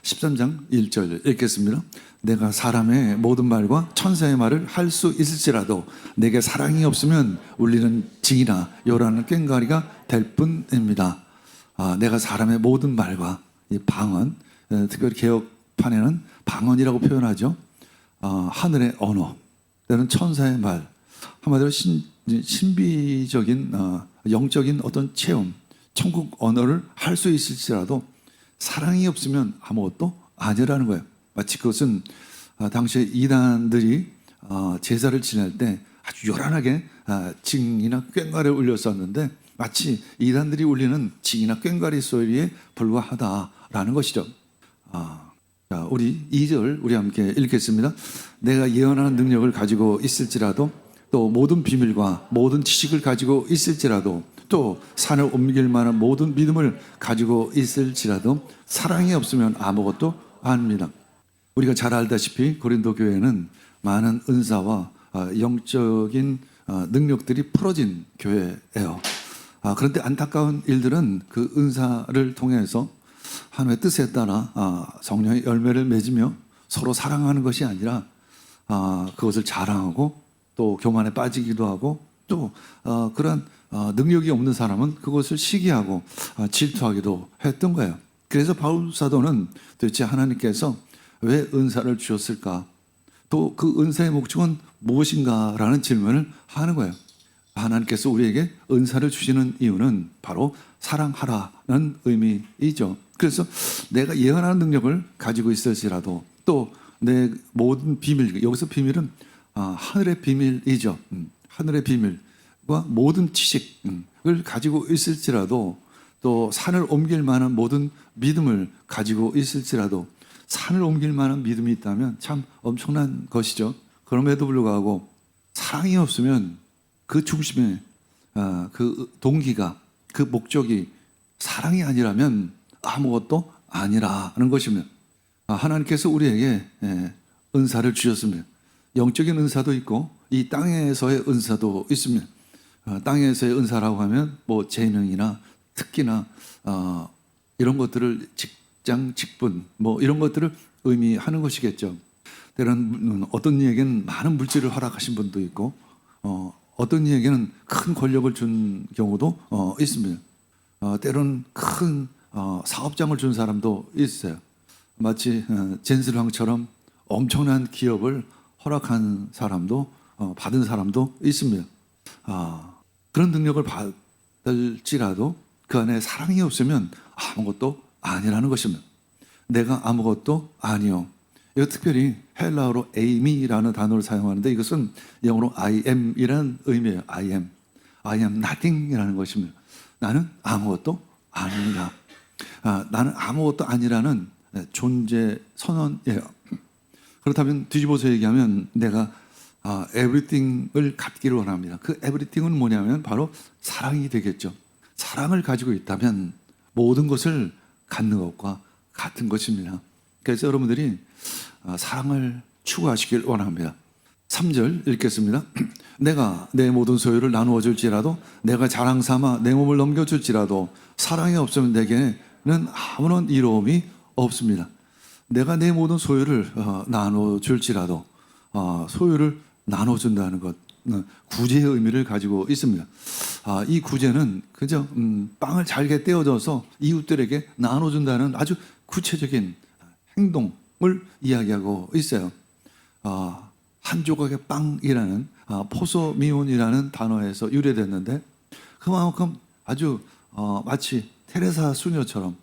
13장 1절 읽겠습니다. 내가 사람의 모든 말과 천사의 말을 할 수 있을지라도 내게 사랑이 없으면 울리는 징이나 요란한 꽹과리가 될 뿐입니다. 내가 사람의 모든 말과 이 방언, 특별히 개혁판에는 방언이라고 표현하죠. 하늘의 언어, 때는 천사의 말, 한마디로 신비적인 영적인 어떤 체험, 천국 언어를 할 수 있을지라도 사랑이 없으면 아무것도 아니라는 거예요. 마치 그것은 당시에 이단들이 제사를 지낼 때 아주 요란하게 징이나 꽹과리를 울렸었는데 마치 이단들이 울리는 징이나 꽹과리 소리에 불과하다라는 것이죠. 자, 우리 2절 우리 함께 읽겠습니다. 내가 예언하는 능력을 가지고 있을지라도 또 모든 비밀과 모든 지식을 가지고 있을지라도 또 산을 옮길 만한 모든 믿음을 가지고 있을지라도 사랑이 없으면 아무것도 아닙니다. 우리가 잘 알다시피 고린도 교회는 많은 은사와 영적인 능력들이 풀어진 교회예요. 그런데 안타까운 일들은 그 은사를 통해서 하나님의 뜻에 따라 성령의 열매를 맺으며 서로 사랑하는 것이 아니라 그것을 자랑하고 또 교만에 빠지기도 하고 또 그런 능력이 없는 사람은 그것을 시기하고 질투하기도 했던 거예요. 그래서 바울 사도는 도대체 하나님께서 왜 은사를 주셨을까? 또 그 은사의 목적은 무엇인가라는 질문을 하는 거예요. 하나님께서 우리에게 은사를 주시는 이유는 바로 사랑하라는 의미이죠. 그래서 내가 예언하는 능력을 가지고 있을지라도 또 내 모든 비밀, 여기서 비밀은 하늘의 비밀이죠. 하늘의 비밀과 모든 지식을 가지고 있을지라도 또 산을 옮길 만한 모든 믿음을 가지고 있을지라도 산을 옮길 만한 믿음이 있다면 참 엄청난 것이죠. 그럼에도 불구하고 사랑이 없으면 그 중심에 그 동기가 그 목적이 사랑이 아니라면 아무것도 아니라는 것입니다. 하나님께서 우리에게 은사를 주셨습니다. 영적인 은사도 있고 이 땅에서의 은사도 있습니다. 땅에서의 은사라고 하면 뭐 재능이나 특기나 이런 것들을 직장, 직분 뭐 이런 것들을 의미하는 것이겠죠. 때로는 어떤 이에게는 많은 물질을 허락하신 분도 있고 어떤 이에게는 큰 권력을 준 경우도 있습니다. 때로는 큰 사업장을 준 사람도 있어요. 마치 젠슬왕처럼 엄청난 기업을 허락한 사람도 받은 사람도 있습니다. 그런 능력을 받을지라도 그 안에 사랑이 없으면 아무것도 아니라는 것입니다. 내가 아무것도 아니요. 이거 특별히 헬라어로 에이미라는 단어를 사용하는데 이것은 영어로 I am이라는 의미예요. I am nothing이라는 것입니다. 나는 아무것도 아닙니다. 나는 아무것도 아니라는 존재 선언이에요. 그렇다면 뒤집어서 얘기하면 내가 everything을 갖기를 원합니다. 그 everything은 뭐냐면 바로 사랑이 되겠죠. 사랑을 가지고 있다면 모든 것을 갖는 것과 같은 것입니다. 그래서 여러분들이 사랑을 추구하시길 원합니다. 3절 읽겠습니다. 내가 내 모든 소유를 나누어 줄지라도 내가 자랑 삼아 내 몸을 넘겨줄지라도 사랑이 없으면 내게는 아무런 이로움이 없습니다. 내가 내 모든 소유를 나누어 줄지라도 소유를 나눠준다는 것 구제의 의미를 가지고 있습니다. 이 구제는 그저 빵을 잘게 떼어져서 이웃들에게 나눠준다는 아주 구체적인 행동을 이야기하고 있어요. 한 조각의 빵이라는 포소미온이라는 단어에서 유래됐는데 그만큼 아주 마치 테레사 수녀처럼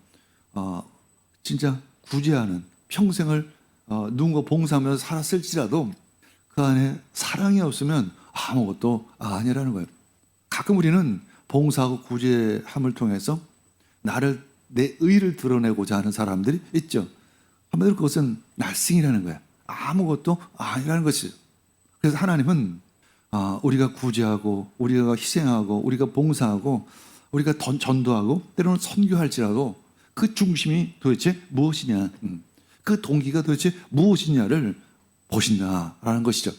진짜 구제하는 평생을 누군가 봉사하면서 살았을지라도 그 안에 사랑이 없으면 아무것도 아니라는 거예요. 가끔 우리는 봉사하고 구제함을 통해서 내 의를 드러내고자 하는 사람들이 있죠. 한마디로 그것은 날싱이라는 거예요. 아무것도 아니라는 것이죠. 그래서 하나님은 우리가 구제하고 우리가 희생하고 우리가 봉사하고 우리가 전도하고 때로는 선교할지라도 그 중심이 도대체 무엇이냐, 그 동기가 도대체 무엇이냐를 보신다라는 것이죠.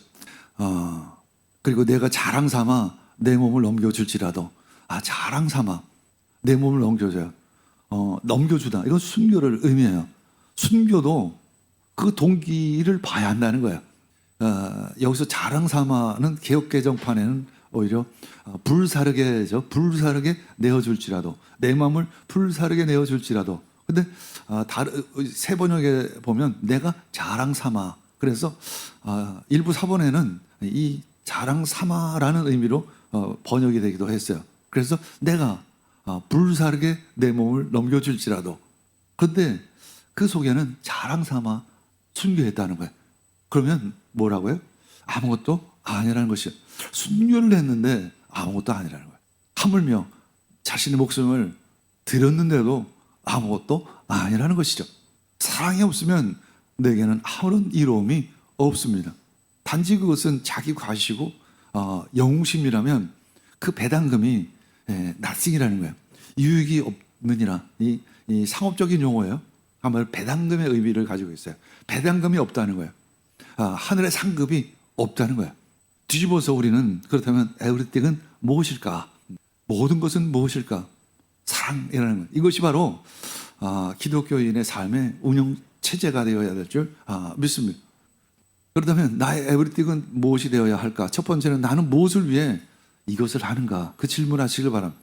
그리고 내가 자랑 삼아 내 몸을 넘겨줄지라도 자랑 삼아 내 몸을 넘겨줘요. 넘겨주다. 이건 순교를 의미해요. 순교도 그 동기를 봐야 한다는 거예요. 여기서 자랑 삼아는 개혁 개정판에는 오히려 불사르게죠. 불사르게 내어줄지라도 내 마음을 불사르게 내어줄지라도. 근데 다른 새 번역에 보면 내가 자랑 삼아. 그래서 일부 사본에는 이 자랑 삼아라는 의미로 번역이 되기도 했어요. 그래서 내가 불사르게 내 몸을 넘겨줄지라도. 그런데 그 속에는 자랑 삼아 순교했다는 거예요. 그러면 뭐라고요? 아무것도 아니라는 것이요. 순교를 했는데 아무것도 아니라는 거예요. 하물며 자신의 목숨을 드렸는데도 아무것도 아니라는 것이죠. 사랑이 없으면 내게는 아무런 이로움이 없습니다. 단지 그것은 자기 과시고 영웅심이라면 그 배당금이 nothing이라는 거예요. 유익이 없느니라. 이 상업적인 용어예요. 아마 배당금의 의미를 가지고 있어요. 배당금이 없다는 거예요. 하늘의 상급이 없다는 거예요. 뒤집어서 우리는 그렇다면 에브리띵은 무엇일까? 모든 것은 무엇일까? 사랑이라는 것. 이것이 바로 기독교인의 삶의 운영 체제가 되어야 될 줄 믿습니다. 그렇다면 나의 에브리띵은 무엇이 되어야 할까? 첫 번째는 나는 무엇을 위해 이것을 하는가? 그 질문하시길 바랍니다.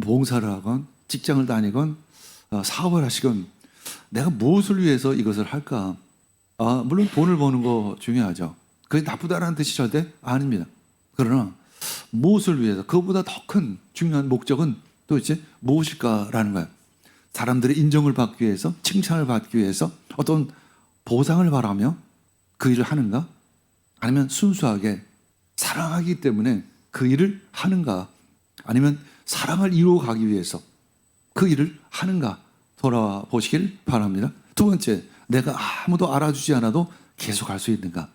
봉사를 하건 직장을 다니건 사업을 하시건 내가 무엇을 위해서 이것을 할까? 물론 돈을 버는 거 중요하죠. 그게 나쁘다라는 뜻이 절대 아닙니다. 그러나 무엇을 위해서 그것보다 더 큰 중요한 목적은 도대체 무엇일까라는 거예요. 사람들의 인정을 받기 위해서, 칭찬을 받기 위해서, 어떤 보상을 바라며 그 일을 하는가? 아니면 순수하게 사랑하기 때문에 그 일을 하는가? 아니면 사랑을 이루어가기 위해서 그 일을 하는가? 돌아보시길 바랍니다. 두 번째, 내가 아무도 알아주지 않아도 계속 할 수 있는가?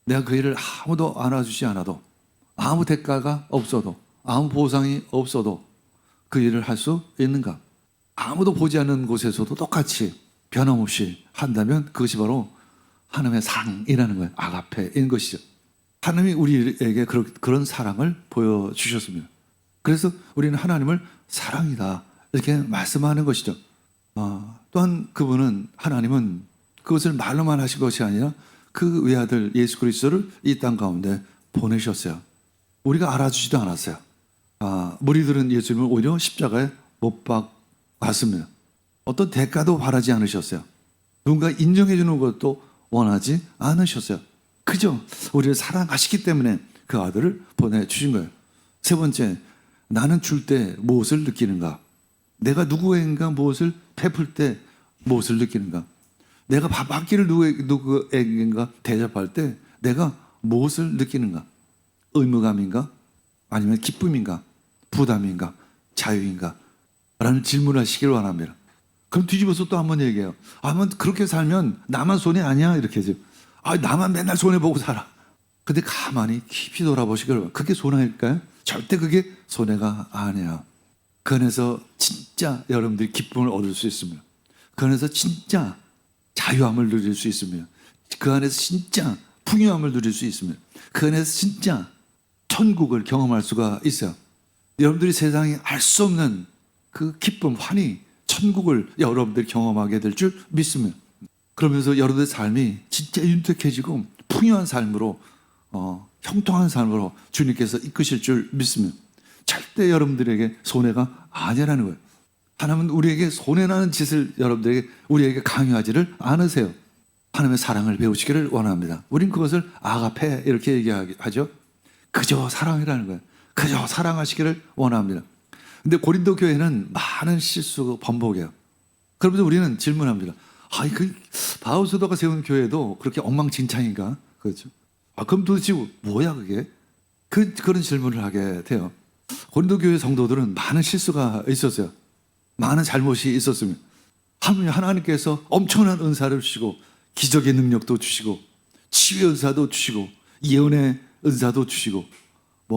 내가 그 일을 아무도 알아주지 않아도, 아무 대가가 없어도, 아무 보상이 없어도 그 일을 할 수 있는가? 아무도 보지 않는 곳에서도 똑같이 변함없이 한다면 그것이 바로 하나님의 사랑이라는 거예요. 아가페인 것이죠. 하나님이 우리에게 그런 사랑을 보여주셨습니다. 그래서 우리는 하나님을 사랑이다 이렇게 말씀하는 것이죠. 또한 그분은, 하나님은 그것을 말로만 하신 것이 아니라 그 외아들 예수 그리스도를 이 땅 가운데 보내셨어요. 우리가 알아주지도 않았어요. 무리들은 예수님을 오히려 십자가에 못 박았습니다. 어떤 대가도 바라지 않으셨어요. 누군가 인정해 주는 것도 원하지 않으셨어요. 그저 우리를 사랑하시기 때문에 그 아들을 보내주신 거예요. 세 번째, 나는 줄 때 무엇을 느끼는가? 내가 누구에게인가 무엇을 베풀 때 무엇을 느끼는가? 내가 밥 한 끼를 누구에게인가 대접할 때 내가 무엇을 느끼는가? 의무감인가? 아니면 기쁨인가? 부담인가? 자유인가? 라는 질문을 하시길 원합니다. 그럼 뒤집어서 또 한번 얘기해요. 그렇게 살면 나만 손해 아니야? 이렇게 해서. 나만 맨날 손해보고 살아. 근데 가만히 깊이 돌아보시길 바랍니다. 그게 손해일까요? 절대 그게 손해가 아니에요. 그 안에서 진짜 여러분들이 기쁨을 얻을 수 있습니다. 그 안에서 진짜 자유함을 누릴 수 있습니다. 그 안에서 진짜 풍요함을 누릴 수 있습니다. 그 안에서 진짜 천국을 경험할 수가 있어요. 여러분들이 세상에 알 수 없는 그 기쁨, 환희, 천국을 여러분들이 경험하게 될 줄 믿습니다. 그러면서 여러분들의 삶이 진짜 윤택해지고 풍요한 삶으로, 형통한 삶으로 주님께서 이끄실 줄 믿습니다. 절대 여러분들에게 손해가 아니라는 거예요. 하나님은 우리에게 손해나는 짓을 우리에게 강요하지를 않으세요. 하나님의 사랑을 배우시기를 원합니다. 우린 그것을 아가페 이렇게 얘기하죠. 그저 사랑이라는 거예요. 그저 사랑하시기를 원합니다. 근데 고린도 교회는 많은 실수 번복이에요. 그러면서 우리는 질문합니다. 바울 사도가 세운 교회도 그렇게 엉망진창인가? 그렇죠. 그럼 도대체 뭐야 그게? 그런 질문을 하게 돼요. 고린도 교회 성도들은 많은 실수가 있었어요. 많은 잘못이 있었습니다. 하나님께서 엄청난 은사를 주시고 기적의 능력도 주시고 치유의 은사도 주시고 예언의 은사도 주시고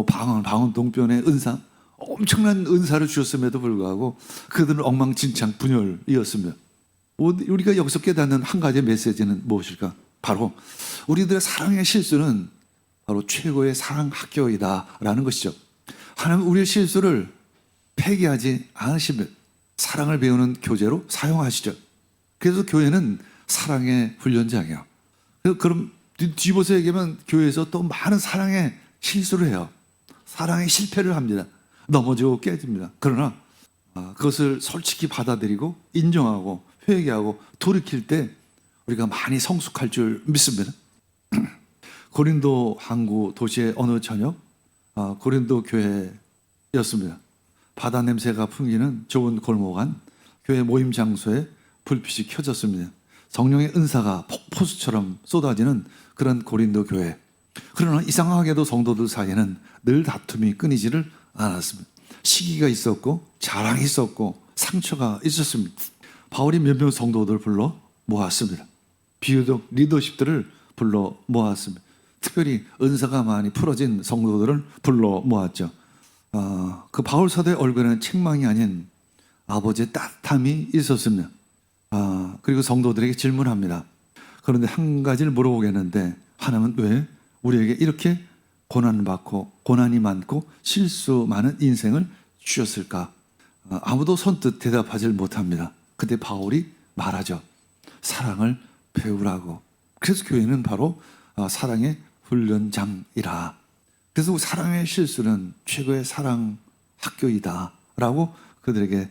방언 동변의 은사, 엄청난 은사를 주셨음에도 불구하고 그들은 엉망진창 분열이었습니다. 우리가 여기서 깨닫는 한 가지의 메시지는 무엇일까? 바로 우리들의 사랑의 실수는 바로 최고의 사랑 학교이다라는 것이죠. 하나님은 우리의 실수를 폐기하지 않으십니다. 사랑을 배우는 교재로 사용하시죠. 그래서 교회는 사랑의 훈련장이에요. 그럼 뒤집어서 얘기하면 교회에서 또 많은 사랑의 실수를 해요. 사랑의 실패를 합니다. 넘어지고 깨집니다. 그러나 그것을 솔직히 받아들이고 인정하고 회개하고 돌이킬 때 우리가 많이 성숙할 줄 믿습니다. 고린도 항구 도시의 어느 저녁 고린도 교회였습니다. 바다 냄새가 풍기는 좁은 골목 안 교회 모임 장소에 불빛이 켜졌습니다. 성령의 은사가 폭포수처럼 쏟아지는 그런 고린도 교회. 그러나 이상하게도 성도들 사이에는 늘 다툼이 끊이지를 않았습니다. 시기가 있었고 자랑이 있었고 상처가 있었습니다. 바울이 몇몇 성도들을 불러 모았습니다. 비유적 리더십들을 불러 모았습니다. 특별히 은사가 많이 풀어진 성도들을 불러 모았죠. 그 바울 사도의 얼굴에는 책망이 아닌 아버지의 따뜻함이 있었습니다. 그리고 성도들에게 질문합니다. 그런데 한 가지를 물어보겠는데 하나님은 왜 우리에게 이렇게 고난이 많고 실수 많은 인생을 주셨을까? 아무도 선뜻 대답하지 못합니다. 그때 바울이 말하죠. 사랑을 배우라고. 그래서 교회는 바로 사랑의 훈련장이라. 그래서 사랑의 실수는 최고의 사랑 학교이다 라고 그들에게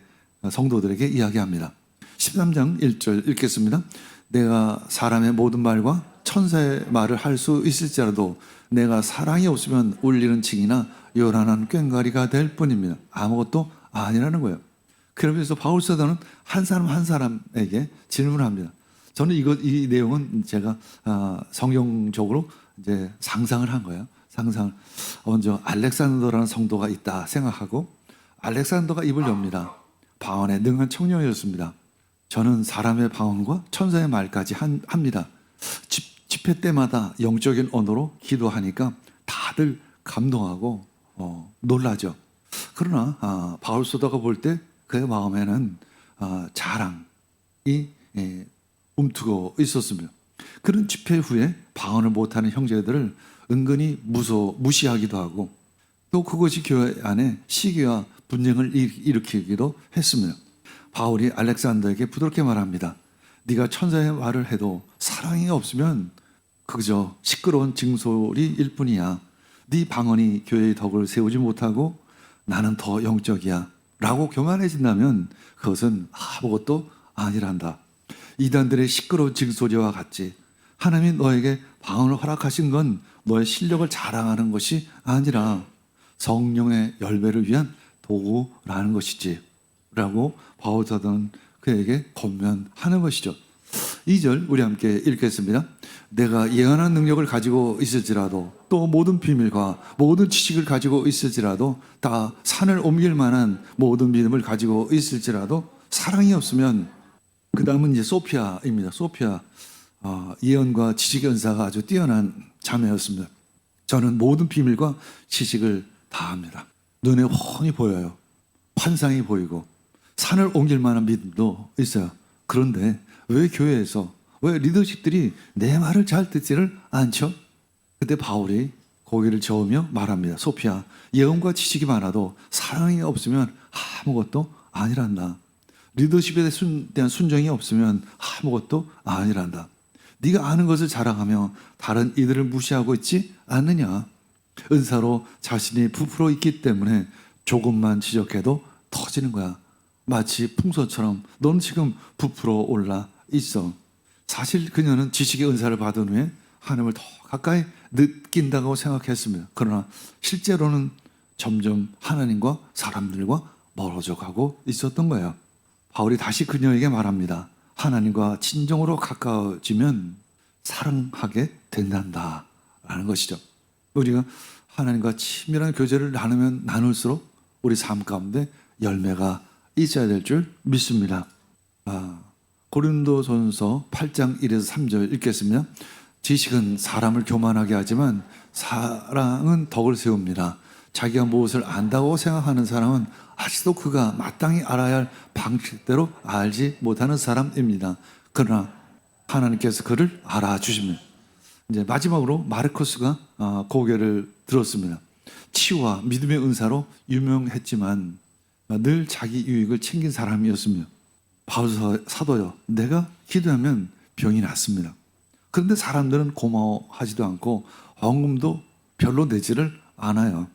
성도들에게 이야기합니다. 13장 1절 읽겠습니다. 내가 사람의 모든 말과 천사의 말을 할 수 있을지라도 내가 사랑이 없으면 울리는 징이나 요란한 꽹과리가 될 뿐입니다. 아무것도 아니라는 거예요. 그러면서 바울 사도는 한 사람 한 사람에게 질문합니다. 저는 이 내용은 제가 성경적으로 이제 상상을 한 거예요. 상상을. 먼저 알렉산더라는 성도가 있다 생각하고 알렉산더가 입을 엽니다. 방언에 능한 청년이었습니다. 저는 사람의 방언과 천사의 말까지 합니다. 집회 때마다 영적인 언어로 기도하니까 다들 감동하고 놀라죠. 그러나 바울 사도가 볼 때 그의 마음에는 자랑이 움트고 있었습니다. 그런 집회 후에 방언을 못하는 형제들을 은근히 무시하기도 하고 또 그것이 교회 안에 시기와 분쟁을 일으키기도 했습니다. 바울이 알렉산더에게 부드럽게 말합니다. 네가 천사의 말을 해도 사랑이 없으면 그저 시끄러운 징소리일 뿐이야. 네 방언이 교회의 덕을 세우지 못하고 나는 더 영적이야 라고 교만해진다면 그것은 아무것도 아니란다. 이단들의 시끄러운 징소리와 같이 하나님이 너에게 방언을 허락하신 건 너의 실력을 자랑하는 것이 아니라 성령의 열매를 위한 도구라는 것이지 라고 바울 사도는 그에게 권면하는 것이죠. 2절 우리 함께 읽겠습니다. 내가 예언한 능력을 가지고 있을지라도 또 모든 비밀과 모든 지식을 가지고 있을지라도 다 산을 옮길 만한 모든 믿음을 가지고 있을지라도 사랑이 없으면 그 다음은 이제 소피아입니다. 소피아 예언과 지식의 은사가 아주 뛰어난 자매였습니다. 저는 모든 비밀과 지식을 다 합니다. 눈에 훤히 보여요. 환상이 보이고 산을 옮길 만한 믿음도 있어요. 그런데 왜 교회에서 왜 리더십들이 내 말을 잘 듣지를 않죠? 그때 바울이 고개를 저으며 말합니다. 소피아, 예언과 지식이 많아도 사랑이 없으면 아무것도 아니란다. 리더십에 대한 순종이 없으면 아무것도 아니란다. 네가 아는 것을 자랑하며 다른 이들을 무시하고 있지 않느냐? 은사로 자신이 부풀어 있기 때문에 조금만 지적해도 터지는 거야. 마치 풍선처럼 넌 지금 부풀어 올라 있어. 사실 그녀는 지식의 은사를 받은 후에 하나님을 더 가까이 느낀다고 생각했습니다. 그러나 실제로는 점점 하나님과 사람들과 멀어져 가고 있었던 거예요. 바울이 다시 그녀에게 말합니다. 하나님과 진정으로 가까워지면 사랑하게 된단다 라는 것이죠. 우리가 하나님과 친밀한 교제를 나누면 나눌수록 우리 삶 가운데 열매가 있어야 될 줄 믿습니다. 고린도전서 8장 1에서 3절 읽겠습니다. 지식은 사람을 교만하게 하지만 사랑은 덕을 세웁니다. 자기가 무엇을 안다고 생각하는 사람은 아직도 그가 마땅히 알아야 할 방식대로 알지 못하는 사람입니다. 그러나 하나님께서 그를 알아주십니다. 이제 마지막으로 마르코스가 고개를 들었습니다. 치유와 믿음의 은사로 유명했지만 늘 자기 유익을 챙긴 사람이었습니다. 바울 사도요. 내가 기도하면 병이 났습니다. 그런데 사람들은 고마워하지도 않고 헌금도 별로 내지를 않아요.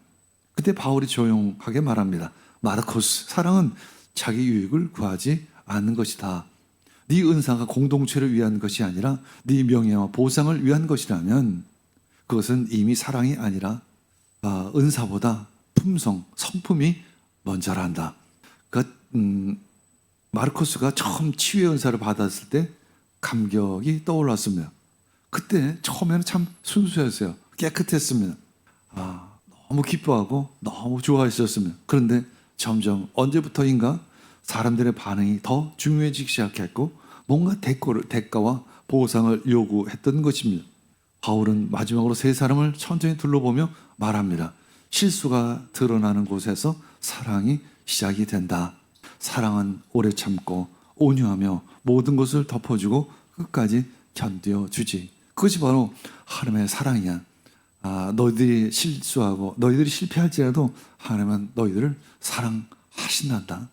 그때 바울이 조용하게 말합니다. 마르코스, 사랑은 자기 유익을 구하지 않는 것이다. 네 은사가 공동체를 위한 것이 아니라 네 명예와 보상을 위한 것이라면 그것은 이미 사랑이 아니라 은사보다 품성, 성품이 먼저란다. 마르코스가 처음 치유의 은사를 받았을 때 감격이 떠올랐습니다. 그때 처음에는 참 순수했어요. 깨끗했습니다. 너무 기뻐하고 너무 좋아했었습니다. 그런데 점점 언제부터인가 사람들의 반응이 더 중요해지기 시작했고 뭔가 대가와 보상을 요구했던 것입니다. 바울은 마지막으로 세 사람을 천천히 둘러보며 말합니다. 실수가 드러나는 곳에서 사랑이 시작이 된다. 사랑은 오래 참고 온유하며 모든 것을 덮어주고 끝까지 견뎌주지. 그것이 바로 하나님의 사랑이야. 너희들이 실수하고 너희들이 실패할지라도 하나님은 너희들을 사랑하신단다.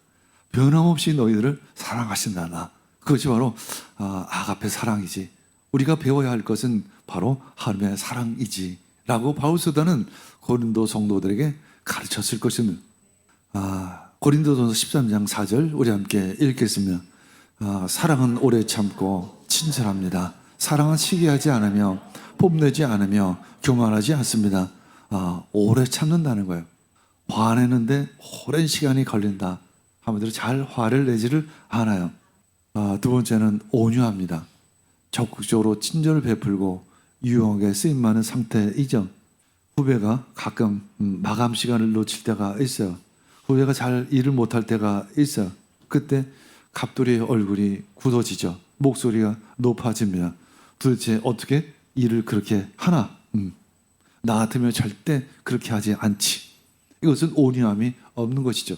변함없이 너희들을 사랑하신단다. 그것이 바로 아가페 사랑이지. 우리가 배워야 할 것은 바로 하나님의 사랑이지 라고 바울 사도는 고린도 성도들에게 가르쳤을 것입니다. 고린도전서 13장 4절 우리 함께 읽겠습니다. 사랑은 오래 참고 친절합니다. 사랑은 시기하지 않으며 뽐내지 않으며 교만하지 않습니다. 오래 참는다는 거예요. 화내는데 오랜 시간이 걸린다. 한마디로 잘 화를 내지를 않아요. 두 번째는 온유합니다. 적극적으로 친절을 베풀고 유용하게 쓰임 많은 상태이죠. 후배가 가끔 마감 시간을 놓칠 때가 있어요. 후배가 잘 일을 못할 때가 있어요. 그때 갑돌이의 얼굴이 굳어지죠. 목소리가 높아집니다. 도대체 어떻게 일을 그렇게 하나? 나 같으면 절대 그렇게 하지 않지. 이것은 온유함이 없는 것이죠.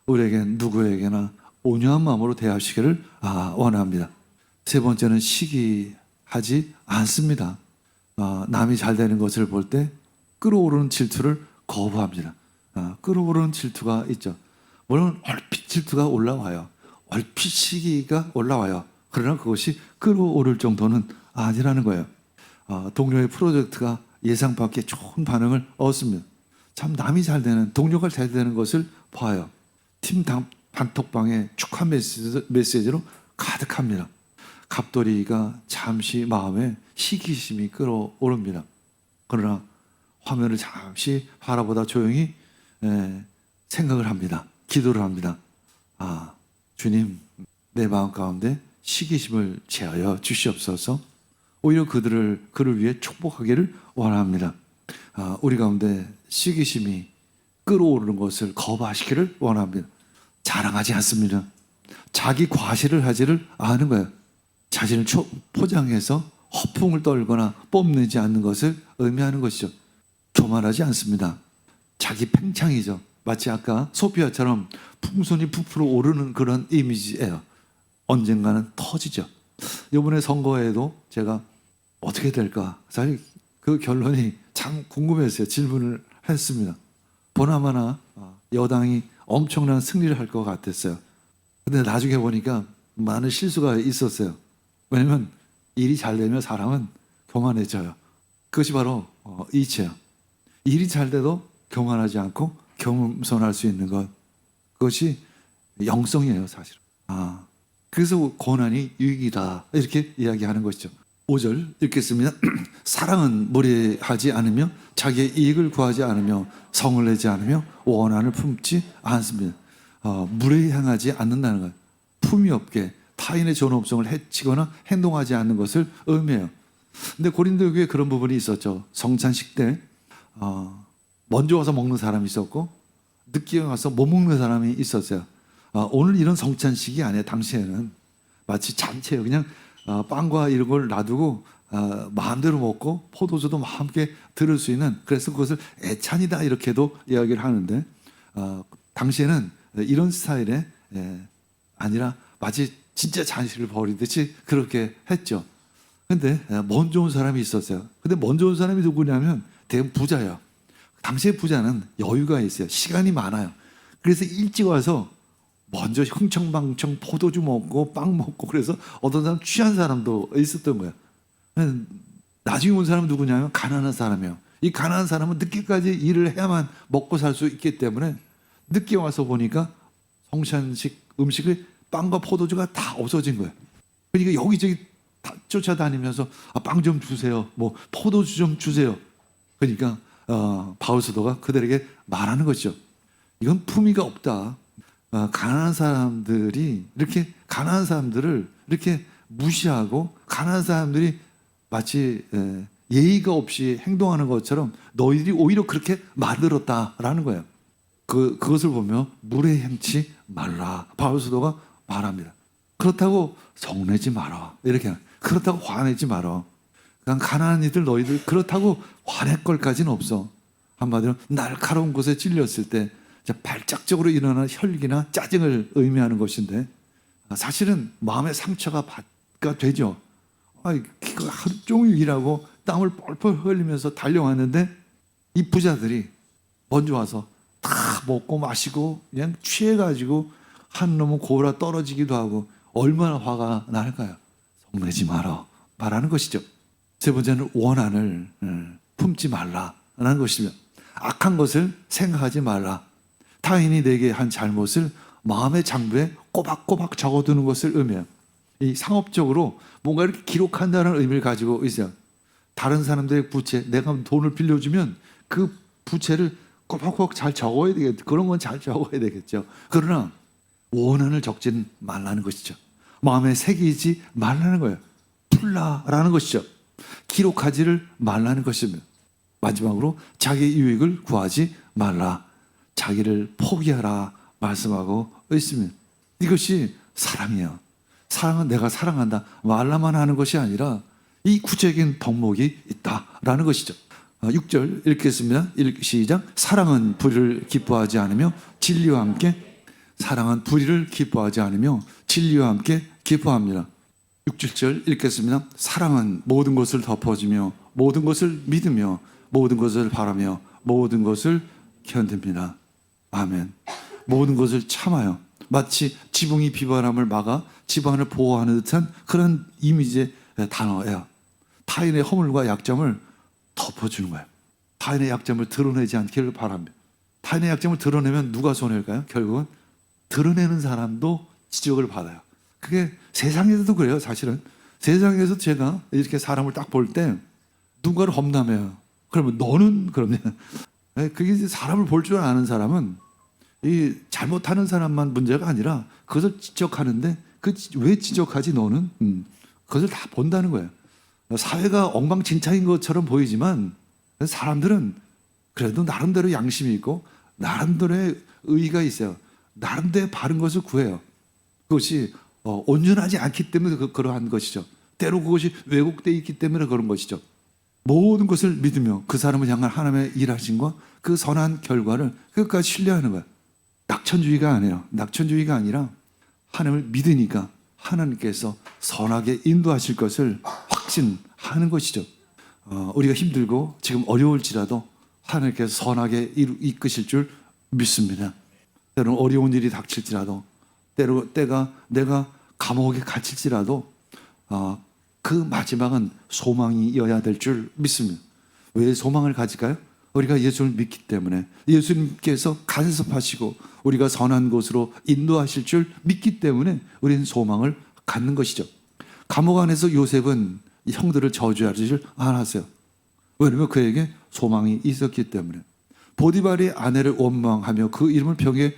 우리에겐 누구에게나 온유한 마음으로 대하시기를 원합니다. 세 번째는 시기하지 않습니다. 남이 잘 되는 것을 볼 때 끌어오르는 질투를 거부합니다. 끌어오르는 질투가 있죠. 물론 얼핏 질투가 올라와요. 얼핏 시기가 올라와요. 그러나 그것이 끌어오를 정도는 아니라는 거예요. 동료의 프로젝트가 예상 밖에 좋은 반응을 얻습니다. 참 남이 잘 되는, 동료가 잘 되는 것을 봐요. 팀 단톡방에 축하 메시지로 가득합니다. 갑돌이가 잠시 마음에 시기심이 끌어오릅니다. 그러나 화면을 잠시 바라보다 조용히 생각을 합니다. 기도를 합니다. 주님, 내 마음 가운데 시기심을 제하여 주시옵소서. 오히려 그를 위해 축복하기를 원합니다. 우리 가운데 시기심이 끌어오르는 것을 거부하시기를 원합니다. 자랑하지 않습니다. 자기 과시를 하지를 않은 거예요. 자신을 포장해서 허풍을 떨거나 뽐내지 않는 것을 의미하는 것이죠. 교만하지 않습니다. 자기 팽창이죠. 마치 아까 소피아처럼 풍선이 부풀어 오르는 그런 이미지예요. 언젠가는 터지죠. 이번에 선거에도 제가 어떻게 될까? 사실 그 결론이 참 궁금했어요. 질문을 했습니다. 보나마나 여당이 엄청난 승리를 할 것 같았어요. 근데 나중에 보니까 많은 실수가 있었어요. 왜냐면 일이 잘 되면 사람은 교만해져요. 그것이 바로 이치예요. 일이 잘 돼도 교만하지 않고 겸손할 수 있는 것, 그것이 영성이에요, 사실은. 그래서 고난이 유익이다 이렇게 이야기하는 것이죠. 5절 읽겠습니다. 사랑은 무례하지 않으며 자기의 이익을 구하지 않으며 성을 내지 않으며 원한을 품지 않습니다. 무례행하지 않는다는 거예요. 품위 없게 타인의 존엄성을 해치거나 행동하지 않는 것을 의미해요. 근데 고린도 교회에 그런 부분이 있었죠. 성찬식 때 먼저 와서 먹는 사람이 있었고 늦게 와서 못 먹는 사람이 있었어요. 오늘 이런 성찬식이 아니에요. 당시에는 마치 잔치예요. 그냥 빵과 이런 걸 놔두고 마음대로 먹고 포도주도 함께 들을 수 있는, 그래서 그것을 애찬이다 이렇게도 이야기를 하는데 당시에는 이런 스타일의 아니라 마치 진짜 잔치를 벌이듯이 그렇게 했죠. 근데 먼저 온 사람이 있었어요. 근데 먼저 온 사람이 누구냐면 대부분 부자예요. 당시의 부자는 여유가 있어요. 시간이 많아요. 그래서 일찍 와서 먼저 흥청망청 포도주 먹고 빵 먹고 그래서 어떤 사람 취한 사람도 있었던 거야. 나중에 온 사람은 누구냐면 가난한 사람이에요. 이 가난한 사람은 늦게까지 일을 해야만 먹고 살 수 있기 때문에 늦게 와서 보니까 성찬식 음식의 빵과 포도주가 다 없어진 거예요. 그러니까 여기저기 다 쫓아다니면서 빵 좀 주세요. 뭐 포도주 좀 주세요. 그러니까 바울 사도가 그들에게 말하는 것이죠. 이건 품위가 없다. 가난한 사람들이 이렇게 가난한 사람들을 이렇게 무시하고 가난한 사람들이 마치 예의가 없이 행동하는 것처럼 너희들이 오히려 그렇게 만들었다라는 거예요. 그것을 보며 물에 행치 말라. 바울 사도가 말합니다. 그렇다고 성내지 마라. 이렇게 그렇다고 화내지 마라. 그냥 가난한 이들 너희들 그렇다고 화낼 걸까지는 없어. 한마디로 날카로운 곳에 찔렸을 때 발작적으로 일어나는 혈기나 짜증을 의미하는 것인데 사실은 마음의 상처가 되죠. 하루 종일 일하고 땀을 뻘뻘 흘리면서 달려왔는데 이 부자들이 먼저 와서 다 먹고 마시고 그냥 취해가지고 한 놈은 고라 떨어지기도 하고 얼마나 화가 날까요? 성내지 마라 말하는 것이죠. 세 번째는 원한을 품지 말라라는 것이며 악한 것을 생각하지 말라. 타인이 내게 한 잘못을 마음의 장부에 꼬박꼬박 적어두는 것을 의미해요. 이 상업적으로 뭔가 이렇게 기록한다는 의미를 가지고 있어요. 다른 사람들의 부채, 내가 돈을 빌려주면 그 부채를 꼬박꼬박 잘 적어야 되겠죠. 그런 건 잘 적어야 되겠죠. 그러나 원한을 적지는 말라는 것이죠. 마음에 새기지 말라는 거예요. 풀라라는 것이죠. 기록하지를 말라는 것입니다. 마지막으로 자기 유익을 구하지 말라. 자기를 포기하라 말씀하고 있습니다. 이것이 사랑이에요. 사랑은 내가 사랑한다 말라만 하는 것이 아니라 이 구체적인 덕목이 있다라는 것이죠. 6절 읽겠습니다. 시작. 사랑은 불의를 기뻐하지 않으며 진리와 함께 사랑은 불의를 기뻐하지 않으며 진리와 함께 기뻐합니다. 6, 7절 읽겠습니다. 사랑은 모든 것을 덮어주며 모든 것을 믿으며 모든 것을 바라며 모든 것을 견딥니다. 아멘. 모든 것을 참아요. 마치 지붕이 비바람을 막아 집안을 보호하는 듯한 그런 이미지의 단어예요. 타인의 허물과 약점을 덮어주는 거예요. 타인의 약점을 드러내지 않기를 바랍니다. 타인의 약점을 드러내면 누가 손해일까요? 결국은 드러내는 사람도 지적을 받아요. 그게 세상에서도 그래요. 사실은 세상에서 제가 이렇게 사람을 딱 볼 때 누군가를 험담해요. 그러면 너는 그러면 그게 이제 사람을 볼 줄 아는 사람은 이 잘못하는 사람만 문제가 아니라 그것을 지적하는데 왜 지적하지 너는? 그것을 다 본다는 거예요. 사회가 엉망진창인 것처럼 보이지만 사람들은 그래도 나름대로 양심이 있고 나름대로의 의의가 있어요. 나름대로 바른 것을 구해요. 그것이 온전하지 않기 때문에 그러한 것이죠. 때로 그것이 왜곡되어 있기 때문에 그런 것이죠. 모든 것을 믿으며 그 사람을 향한 하나님의 일하심과 그 선한 결과를 끝까지 신뢰하는 거예요. 낙천주의가 아니에요. 낙천주의가 아니라 하나님을 믿으니까 하나님께서 선하게 인도하실 것을 확신하는 것이죠. 우리가 힘들고 지금 어려울지라도 하나님께서 선하게 이끄실 줄 믿습니다. 때로는 어려운 일이 닥칠지라도 때로 내가 감옥에 갇힐지라도 그 마지막은 소망이어야 될 줄 믿습니다. 왜 소망을 가질까요? 우리가 예수를 믿기 때문에 예수님께서 간섭하시고 우리가 선한 곳으로 인도하실 줄 믿기 때문에 우리는 소망을 갖는 것이죠. 감옥 안에서 요셉은 형들을 저주하지 않았어요. 왜냐하면 그에게 소망이 있었기 때문에. 보디발의 아내를 원망하며 그 이름을 벽에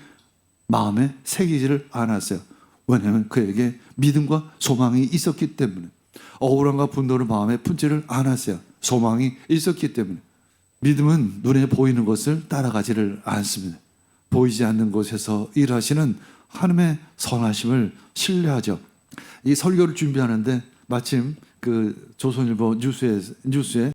마음에 새기지를 않았어요. 왜냐하면 그에게 믿음과 소망이 있었기 때문에. 억울함과 분노를 마음에 품지를 않았어요. 소망이 있었기 때문에. 믿음은 눈에 보이는 것을 따라가지를 않습니다. 보이지 않는 곳에서 일하시는 하나님의 선하심을 신뢰하죠. 이 설교를 준비하는데 마침 그 조선일보 뉴스에